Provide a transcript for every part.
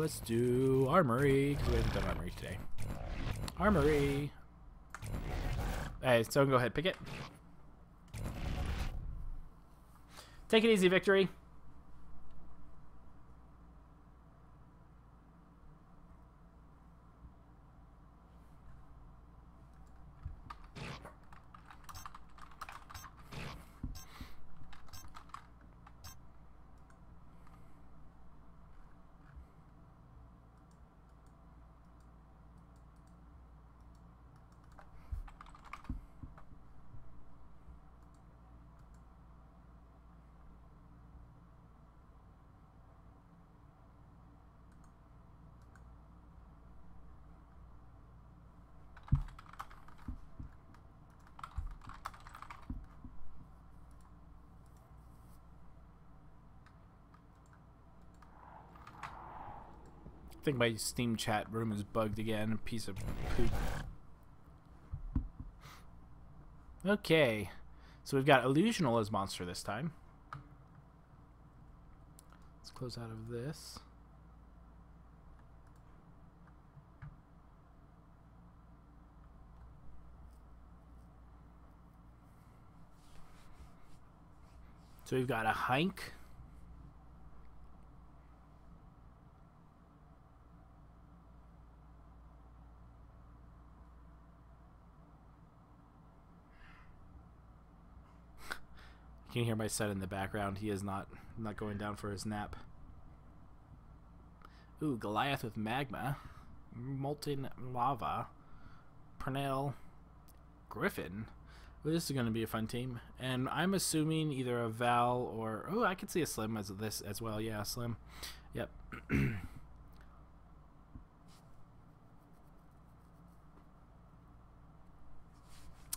let's do armory, because we haven't done armory today. Armory. Hey, so go ahead, pick it. Take it easy, Victory. I think my Steam chat room is bugged again. A piece of poop. Okay. So we've got Illusional as monster this time. Let's close out of this. So we've got a Hike. You can hear my son in the background. He is not going down for his nap. Ooh, Goliath with Magma. Molten Lava. Pernell. Griffin. Well, this is going to be a fun team. And I'm assuming either a Val or... Oh, I could see a Slim as this as well. Yeah, Slim. Yep.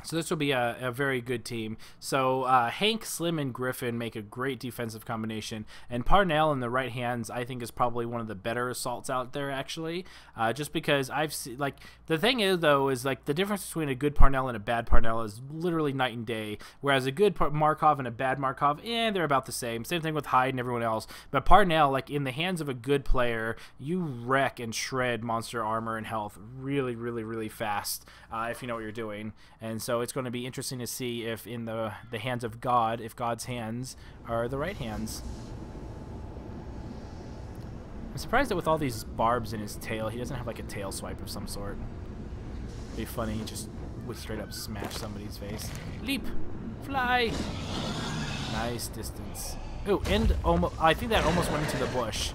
So this will be a very good team. So Hank, Slim, and Griffin make a great defensive combination. And Parnell in the right hands, I think, is probably one of the better assaults out there, actually. Just because I've seen, like, the thing is, though, is, like, the difference between a good Parnell and a bad Parnell is literally night and day. Whereas a good Markov and a bad Markov, they're about the same. Same thing with Hyde and everyone else. But Parnell, like, in the hands of a good player, you wreck and shred monster armor and health really, really, really fast if you know what you're doing. And so it's going to be interesting to see if in the hands of God, if God's hands are the right hands. I'm surprised that with all these barbs in his tail, he doesn't have like a tail swipe of some sort. It'd be funny, just would straight up smash somebody's face. Leap! Fly! Nice distance. Ooh, and I think that almost went into the bush.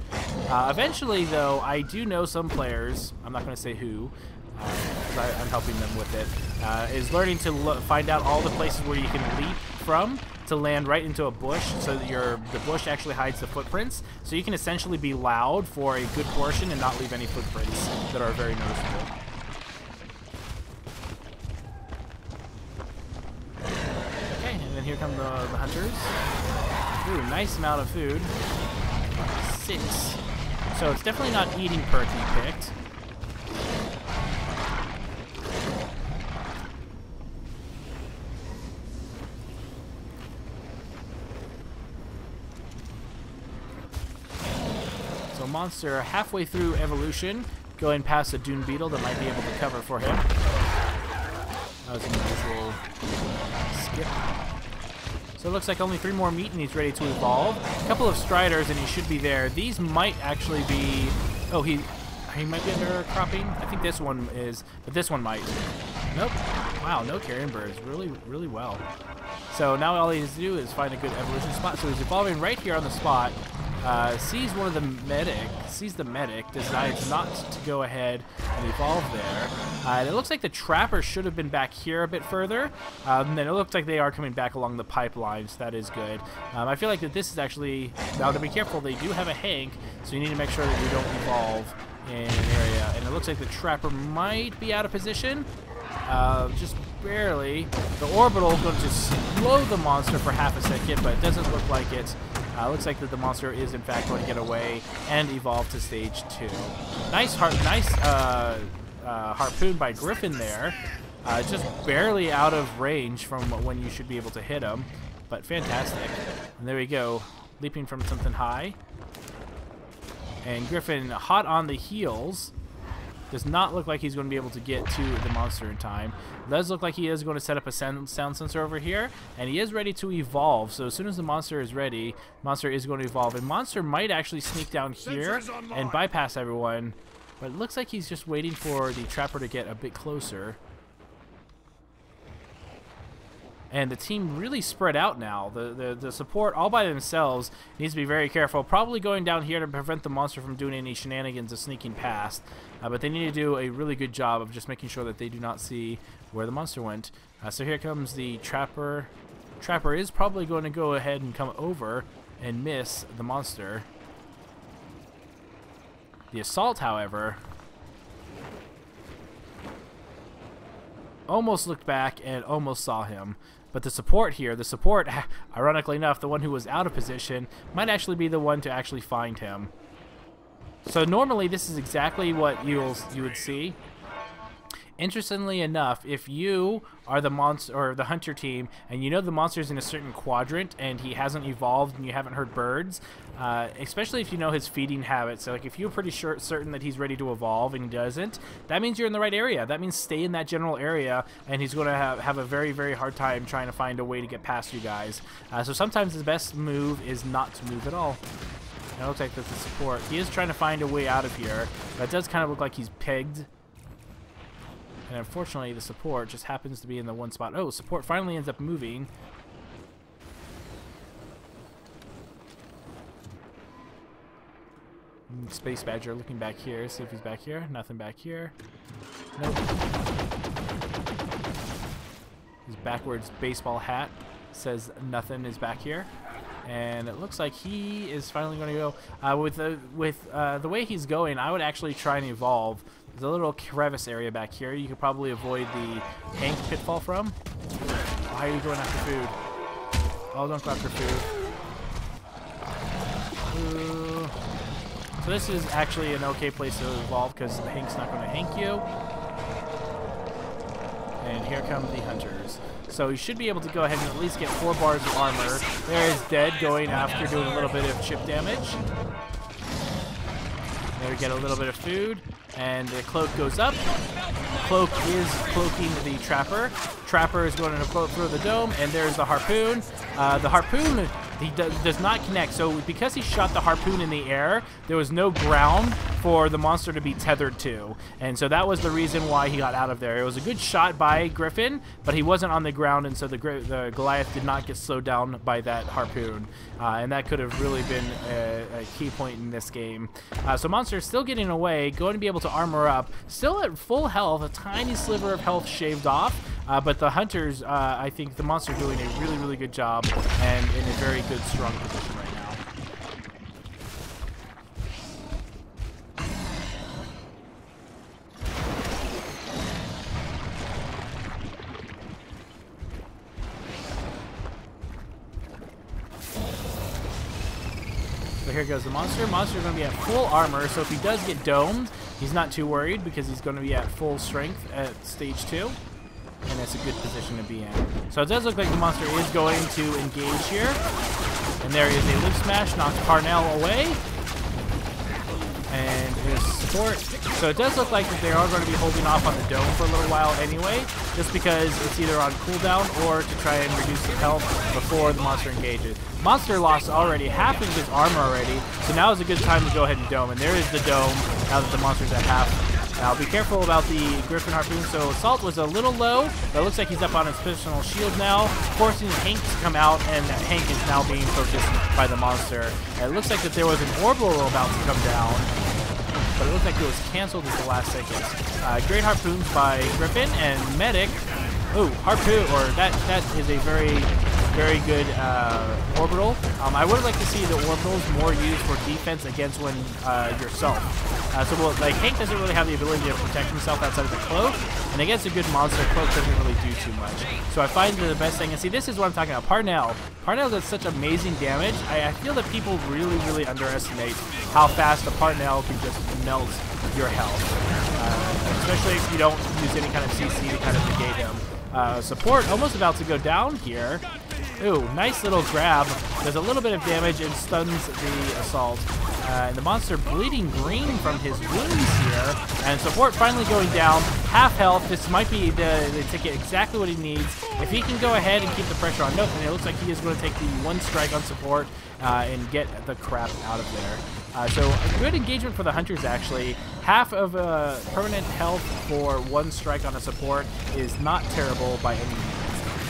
Eventually, though, I do know some players, I'm not going to say who, because I'm helping them with it, is learning to find out all the places where you can leap from to land right into a bush, so that the bush actually hides the footprints. So you can essentially be loud for a good portion and not leave any footprints that are very noticeable. Okay, and then here come the hunters. Ooh, nice amount of food. 6. So it's definitely not eating perk he picked. So monster halfway through evolution, going past a dune beetle that might be able to cover for him. That was an unusual skip. So it looks like only 3 more meat and he's ready to evolve. A couple of striders and he should be there. These might actually be... Oh, he might be under cropping. I think this one is, but this one might. Nope. Wow, no carrion birds. Really, really well. So now all he has to do is find a good evolution spot. So he's evolving right here on the spot. Sees one of the medic, decides not to go ahead and evolve there. And it looks like the trapper should have been back here a bit further. And it looks like they are coming back along the pipeline, so that is good. I feel like that this is actually, now to be careful, they do have a Hank, so you need to make sure that you don't evolve in an area. And it looks like the trapper might be out of position. Just barely. The orbital is going to slow the monster for half a second, but it doesn't look like it. Looks like that the monster is in fact going to get away and evolve to stage 2. Nice harpoon by Griffin there. Just barely out of range from when you should be able to hit him, but fantastic. And there we go, leaping from something high. And Griffin, hot on the heels, does not look like he's going to be able to get to the monster in time. It does look like he is going to set up a sound sensor over here, and he is ready to evolve. So as soon as the monster is ready, monster is going to evolve. And monster might actually sneak down here and bypass everyone, but it looks like he's just waiting for the trapper to get a bit closer. And the team really spread out now. The support all by themselves needs to be very careful. Probably going down here to prevent the monster from doing any shenanigans of sneaking past. But they need to do a really good job of just making sure that they do not see where the monster went. So here comes the trapper. Trapper is probably going to go ahead and come over and miss the monster. The assault, however, almost looked back and almost saw him. But the support here, ironically enough, the one who was out of position, might actually be the one to actually find him. So normally this is exactly what you would see. Interestingly enough, if you are the monster or the hunter team and you know the monster's in a certain quadrant and he hasn't evolved and you haven't heard birds, especially if you know his feeding habits, so like if you're pretty certain that he's ready to evolve and he doesn't, that means you're in the right area. That means stay in that general area, and he's going to have a very, very hard time trying to find a way to get past you guys. So sometimes the best move is not to move at all. It looks like that's the support. He is trying to find a way out of here, but it does kind of look like he's pegged. And unfortunately, the support just happens to be in the one spot. Oh, support finally ends up moving. Space Badger looking back here. See if he's back here. Nothing back here. Nope. His backwards baseball hat says nothing is back here. And it looks like he is finally going to go. With the way he's going, I would actually try and evolve. There's a little crevice area back here you could probably avoid the Hank pitfall from. Why are you going after food? Oh, don't go after food. Ooh. So this is actually an okay place to evolve because Hank's not going to hank you. And here come the hunters. So you should be able to go ahead and at least get 4 bars of armor. There is Dead going after doing a little bit of chip damage. There we get a little bit of food. And the cloak goes up. Cloak is cloaking the trapper. Trapper is going to float through the dome, and there's the harpoon. The harpoon does not connect. So because he shot the harpoon in the air, there was no ground for the monster to be tethered to. And so that was the reason why he got out of there. It was a good shot by Griffin, but he wasn't on the ground, and so the Goliath did not get slowed down by that harpoon. And that could have really been a key point in this game. So monster is still getting away, going to be able to armor up, still at full health, a tiny sliver of health shaved off. But the hunters, I think the monster doing a really, really good job and in a very good, strong position right now. So here goes the monster. Monster's going to be at full armor, so if he does get domed, he's not too worried because he's going to be at full strength at stage 2. And that's a good position to be in. So it does look like the monster is going to engage here. And there is a loop smash, knocks Parnell away. And his support. So it does look like that they are going to be holding off on the dome for a little while anyway, just because it's either on cooldown or to try and reduce his health before the monster engages. Monster lost already half of his armor already, so now is a good time to go ahead and dome. And there is the dome, now that the monster's at half. Now be careful about the Griffin harpoon. So Assault was a little low, but it looks like he's up on his personal shield now, forcing Hank to come out, and Hank is now being focused by the monster. And it looks like that there was an orbital about to come down, but it looked like it was canceled at the last second. Great harpoons by Griffin and Medic. Ooh, harpoon, or that is a very good orbital. I would like to see the orbitals more used for defense against when yourself. Like Hank doesn't really have the ability to protect himself outside of the cloak, and against a good monster, cloak doesn't really do too much. So I find that the best thing, and see, this is what I'm talking about. Parnell does such amazing damage. I feel that people really, really underestimate how fast a Parnell can just melt your health, especially if you don't use any kind of CC to kind of negate him. Support almost about to go down here. Ooh, nice little grab. Does a little bit of damage and stuns the assault. And the monster bleeding green from his wounds here. And support finally going down. Half health. This might be the ticket exactly what he needs. If he can go ahead and keep the pressure on. Nope, and it looks like he is going to take the one strike on support and get the crap out of there. So a good engagement for the hunters, actually. Half of permanent health for one strike on a support is not terrible by any means.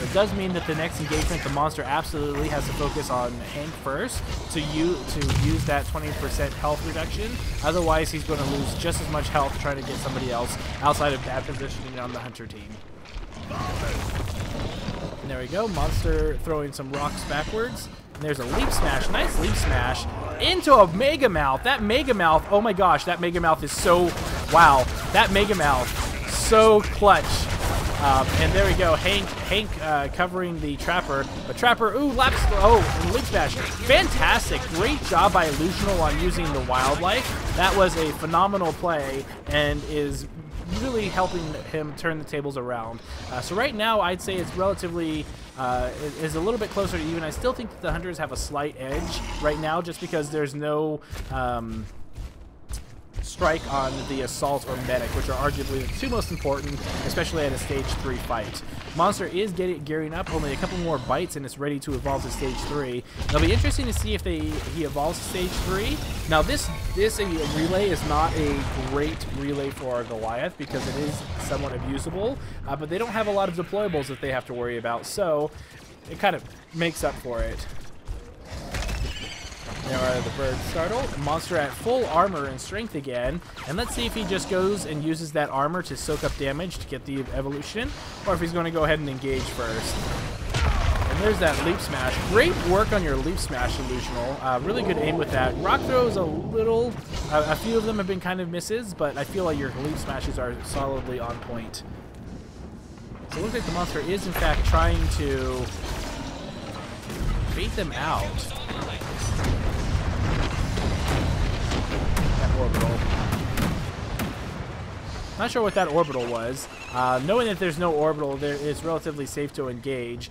It does mean that the next engagement, the monster absolutely has to focus on Hank first to use that 20% health reduction. Otherwise, he's going to lose just as much health trying to get somebody else outside of bad positioning on the hunter team. And there we go. Monster throwing some rocks backwards. And there's a leap smash. Nice leap smash into a Mega Mouth. That Mega Mouth, oh my gosh, that Mega Mouth is so, wow. That Mega Mouth, so clutch. And there we go, Hank covering the Trapper. But Trapper, ooh, laps, oh, and leap smash. Fantastic, great job by Illusional on using the wildlife. That was a phenomenal play and is really helping him turn the tables around. So right now, I'd say it's relatively, is a little bit closer to even. I still think that the Hunters have a slight edge right now just because there's no strike on the Assault or Medic, which are arguably the two most important, especially at a Stage 3 fight. Monster is gearing up, only a couple more bites and it's ready to evolve to Stage 3. It'll be interesting to see if he evolves to Stage 3. Now this relay is not a great relay for our Goliath because it is somewhat abusable, but they don't have a lot of deployables that they have to worry about, so it kind of makes up for it. There are the bird startle. Monster at full armor and strength again. And let's see if he just goes and uses that armor to soak up damage to get the evolution, or if he's going to go ahead and engage first. And there's that leap smash. Great work on your leap smash, Illusional. Really good aim with that. Rock throws a little, a few of them have been kind of misses, but I feel like your leap smashes are solidly on point. So it looks like the monster is in fact trying to bait them out. Orbital. Not sure what that orbital was. Knowing that there's no orbital, it's relatively safe to engage.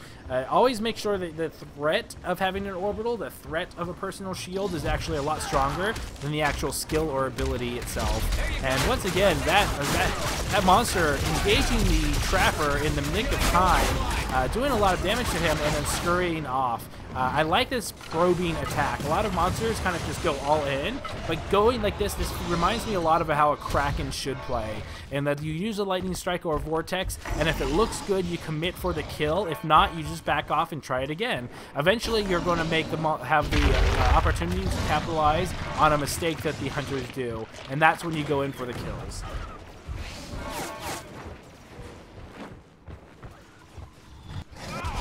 Always make sure that the threat of having an orbital, the threat of a personal shield, is actually a lot stronger than the actual skill or ability itself. And once again, that monster engaging the Trapper in the nick of time, doing a lot of damage to him and then scurrying off. I like this probing attack. A lot of monsters kind of just go all in, but going like this reminds me a lot of how a Kraken should play, and that you use a lightning strike or a vortex, and if it looks good, you commit for the kill. If not, you just back off and try it again. Eventually, you're going to have the opportunity to capitalize on a mistake that the hunters do, and that's when you go in for the kills.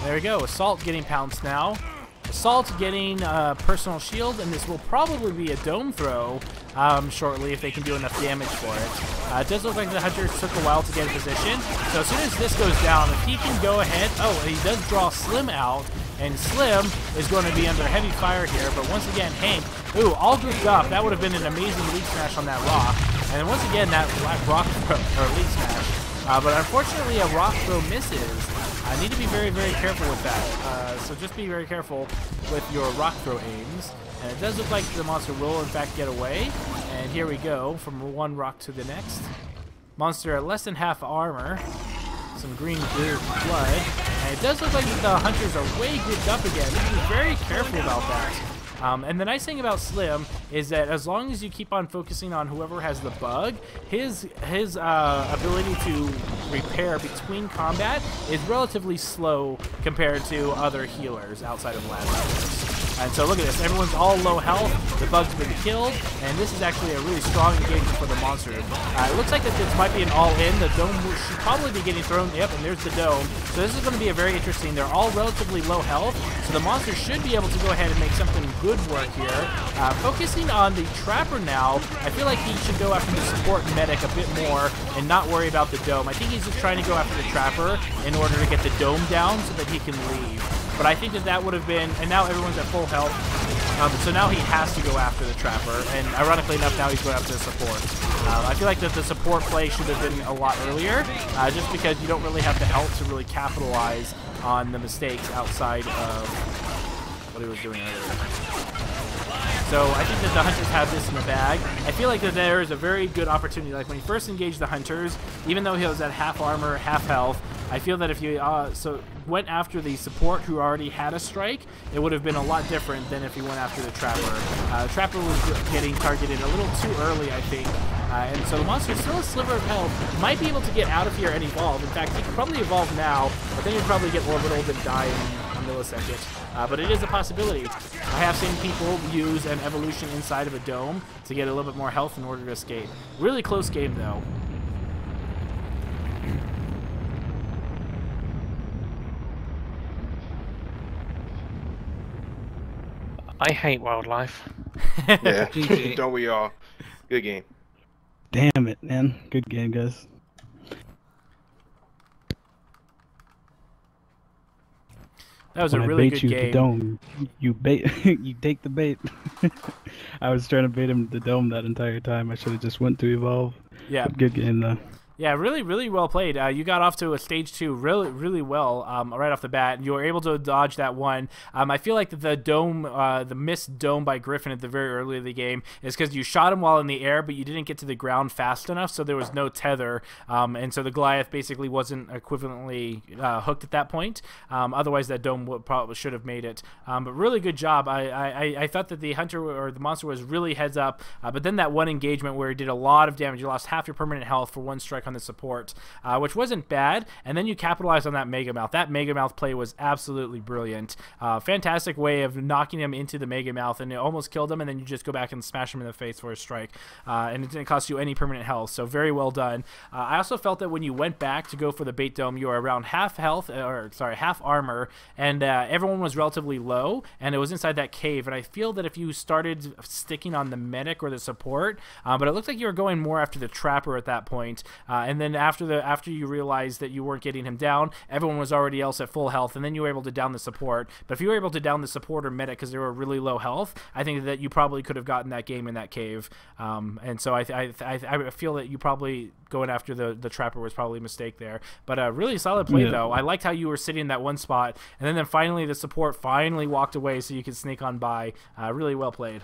There we go. Assault getting pounced now. Assault getting personal shield, and this will probably be a dome throw shortly if they can do enough damage for it. It does look like the Hunters took a while to get in position, so as soon as this goes down, if he can go ahead... Oh, he does draw Slim out, and Slim is going to be under heavy fire here, but once again, Hank, ooh, all grouped up. That would have been an amazing leap smash on that rock, and then once again, that rock throw, or leap smash. But unfortunately, a rock throw misses. I need to be very, very careful with that. So just be very careful with your rock throw aims. And it does look like the monster will, in fact, get away. And here we go, from one rock to the next. Monster at less than half armor. Some green blood. And it does look like the hunters are way grouped up again. You need to be very careful about that. And the nice thing about Slim is that as long as you keep on focusing on whoever has the bug, his ability to repair between combat is relatively slow compared to other healers outside of Lazarus. And so look at this, everyone's all low health, the bug's been killed, and this is actually a really strong engagement for the monster. It looks like that this might be an all-in, the dome should probably be getting thrown, yep, and there's the dome. So this is going to be a very interesting, they're all relatively low health, so the monster should be able to go ahead and make something good work here. Focusing on the Trapper now, I feel like he should go after the support medic a bit more and not worry about the dome. I think he's just trying to go after the Trapper in order to get the dome down so that he can leave. But I think that would have been, and now everyone's at full health, so now he has to go after the Trapper, and ironically enough, now he's going after the support. I feel like that the support play should have been a lot earlier, just because you don't really have the health to really capitalize on the mistakes outside of what he was doing earlier. So I think that the hunters have this in the bag. I feel like that there is a very good opportunity. Like when you first engaged the hunters, even though he was at half armor, half health, I feel that if you went after the support who already had a strike, it would have been a lot different than if you went after the trapper. The trapper was getting targeted a little too early, I think. And so the monster is still a sliver of health, might be able to get out of here and evolve. In fact, he could probably evolve now, but then he'd probably get orbital and die in a millisecond. But it is a possibility. I have seen people use an evolution inside of a dome to get a little bit more health in order to escape. Really close game, though. I hate wildlife. Yeah, don't we all? Good game. Damn it, man. Good game, guys. That was a really good game. When I bait you the dome, you bait, you take the bait. I was trying to bait him the dome that entire time. I should have just went to evolve. Yeah. Good game though. Yeah, really well played. You got off to a stage 2 really well right off the bat. You were able to dodge that one. I feel like the dome, the missed dome by Griffin at the very early of the game is because you shot him while in the air, but you didn't get to the ground fast enough, so there was no tether. And so the Goliath basically wasn't equivalently hooked at that point. Otherwise, that dome probably should have made it. But really good job. I thought that the hunter or the monster was really heads up, but then that one engagement where he did a lot of damage, you lost half your permanent health for one strike on the support, which wasn't bad, and then you capitalized on that Mega Mouth. That Mega Mouth play was absolutely brilliant. Fantastic way of knocking him into the Mega Mouth, and it almost killed him, and then you just go back and smash him in the face for a strike, and it didn't cost you any permanent health, so very well done. I also felt that when you went back to go for the bait dome, you were around half health, or sorry, half armor, and everyone was relatively low, and it was inside that cave, and I feel that if you started sticking on the medic or the support, but it looked like you were going more after the trapper at that point, and then after you realized that you weren't getting him down, everyone was already else at full health, and then you were able to down the support. But if you were able to down the support or medic because they were really low health, I think that you probably could have gotten that game in that cave. And so I feel that you probably going after the trapper was probably a mistake there. But a really solid play though. I liked how you were sitting in that one spot, and then finally the support finally walked away so you could sneak on by. Really well played.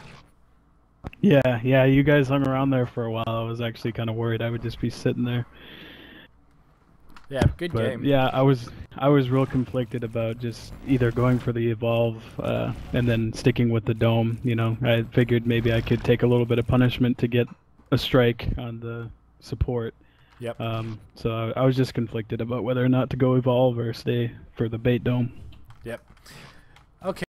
Yeah, you guys hung around there for a while. I was actually kind of worried I would just be sitting there. Yeah, good game. Yeah, I was real conflicted about just either going for the evolve and then sticking with the dome. You know, I figured maybe I could take a little bit of punishment to get a strike on the support. Yep. So I was just conflicted about whether or not to go evolve or stay for the bait dome. Yep. Okay.